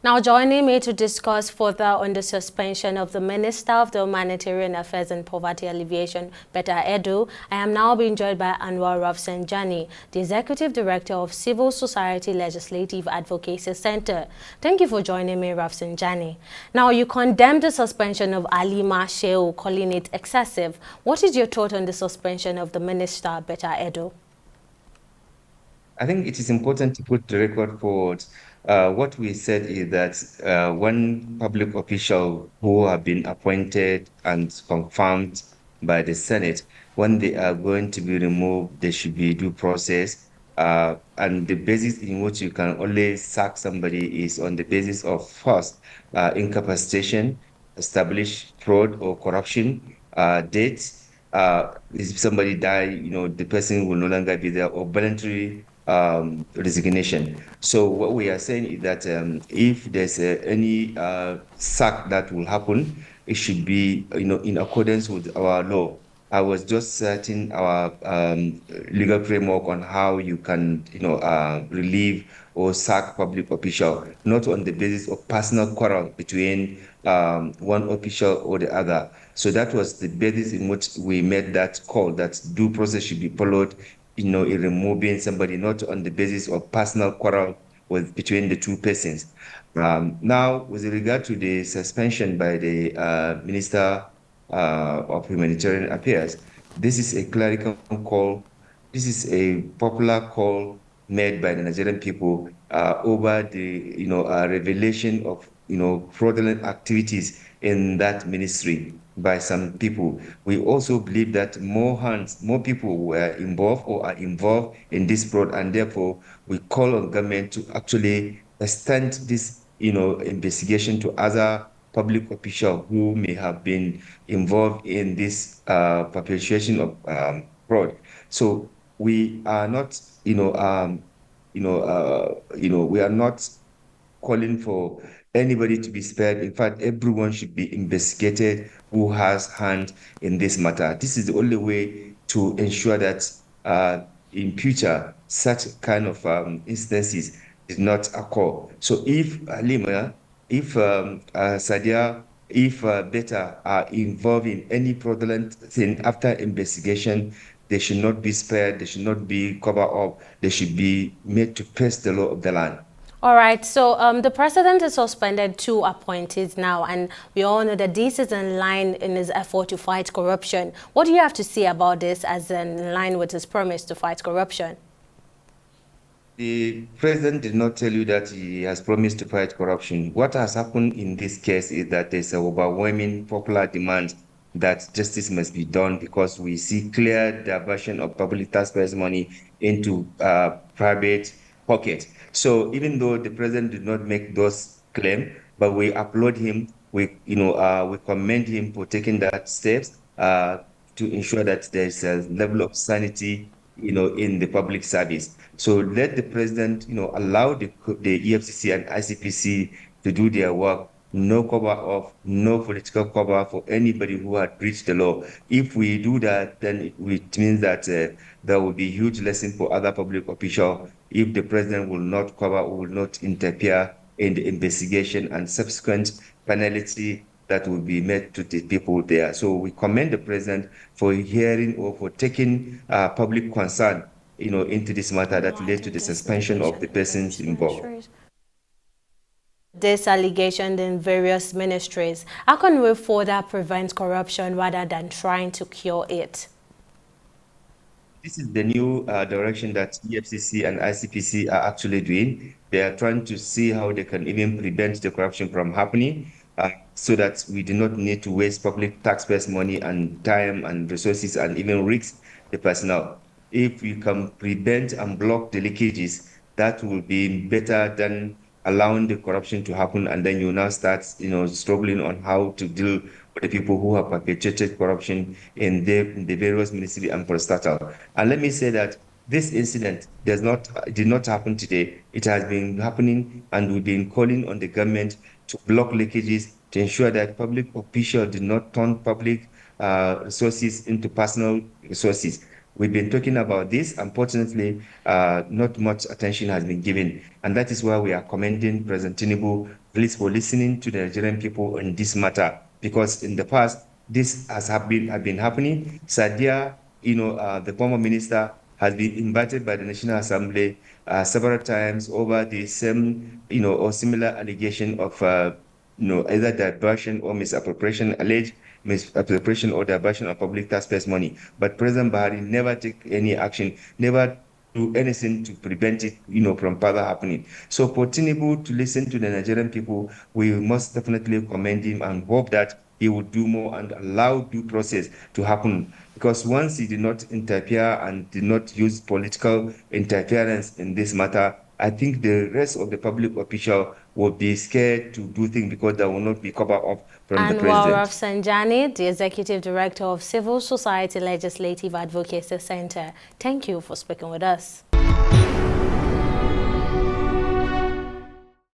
Now joining me to discuss further on the suspension of the Minister of the Humanitarian Affairs and Poverty Alleviation, Betta Edu, I am now being joined by RAFSANJANI, the Executive Director of Civil Society Legislative Advocacy Center. Thank you for joining me, RAFSANJANI. Now you condemned the suspension of Alima Shehu, calling it excessive. What is your thought on the suspension of the Minister, Betta Edu? I think it is important to put the record forward. What we said is that one public official who have been appointed and confirmed by the Senate, when they are going to be removed, there should be due process. And the basis in which you can only sack somebody is on the basis of first incapacitation, establish fraud or corruption, dates. If somebody die, the person will no longer be there, or voluntary resignation. So what we are saying is that if there's any sack that will happen, it should be in accordance with our law. I was just setting our legal framework on how you can relieve or sack public official, not on the basis of personal quarrel between one official or the other. So that was the basis in which we made that call that due process should be followed, in removing somebody, not on the basis of personal quarrel between the two persons. Now, with regard to the suspension by the Minister of Humanitarian Affairs, this is a clerical call. This is a popular call made by the Nigerian people over the revelation of fraudulent activities in that ministry by some people. We also believe that more people were involved or are involved in this fraud, and therefore we call on government to actually extend this investigation to other public officials who may have been involved in this perpetuation of fraud. So we are not, we are not calling for anybody to be spared. In fact, everyone should be investigated who has hand in this matter. This is the only way to ensure that in future such kind of instances did not occur. So if Lima, if Sadia, if Beta are involved in any fraudulent thing after investigation, they should not be spared. They should not be covered up. They should be made to face the law of the land. All right, so the president has suspended 2 appointees now, and we all know that this is in line in his effort to fight corruption. What do you have to say about this as in line with his promise to fight corruption? The president did not tell you that he has promised to fight corruption. What has happened in this case is that there's an overwhelming popular demand that justice must be done, because we see clear diversion of public taxpayers' money into private pockets. So even though the president did not make those claims, but we applaud him, we commend him for taking that steps to ensure that there's a level of sanity in the public service. So let the president, allow the EFCC and ICPC to do their work. No cover of, no political cover for anybody who had breached the law. If we do that, then it means that there will be a huge lesson for other public officials if the president will not cover or will not interfere in the investigation and subsequent penalty that will be made to the people there. So we commend the president for hearing or for taking public concern, into this matter that led to the suspension of the persons involved. This allegation in various ministries. How can we further prevent corruption rather than trying to cure it? This is the new direction that EFCC and ICPC are actually doing. They are trying to see how they can even prevent the corruption from happening, so that we do not need to waste public taxpayers' money and time and resources and even risk the personnel. If we can prevent and block the leakages, that will be better than allowing the corruption to happen, and then you now start struggling on how to deal with the people who have perpetrated corruption in the various ministry and parastatal. And let me say that this incident did not happen today. It has been happening, and we've been calling on the government to block leakages, to ensure that public officials do not turn public resources into personal resources. We've been talking about this. Unfortunately, not much attention has been given. And that is why we are commending President Tinubu, please, for listening to the Nigerian people on this matter. Because in the past, this have been happening. Sadia, the former minister, has been invited by the National Assembly several times over the same, or similar allegation of, either diversion or misappropriation, alleged misappropriation or diversion of public taxpayers' money. But President Buhari never take any action, never do anything to prevent it, from further happening. So for Tinubu to listen to the Nigerian people, we must definitely commend him and hope that he would do more and allow due process to happen. Because once he did not interfere and did not use political interference in this matter, I think the rest of the public official will be scared to do things because they will not be covered up from the Anwar president. RAFSANJANI, the Executive Director of Civil Society Legislative Advocacy Center, thank you for speaking with us.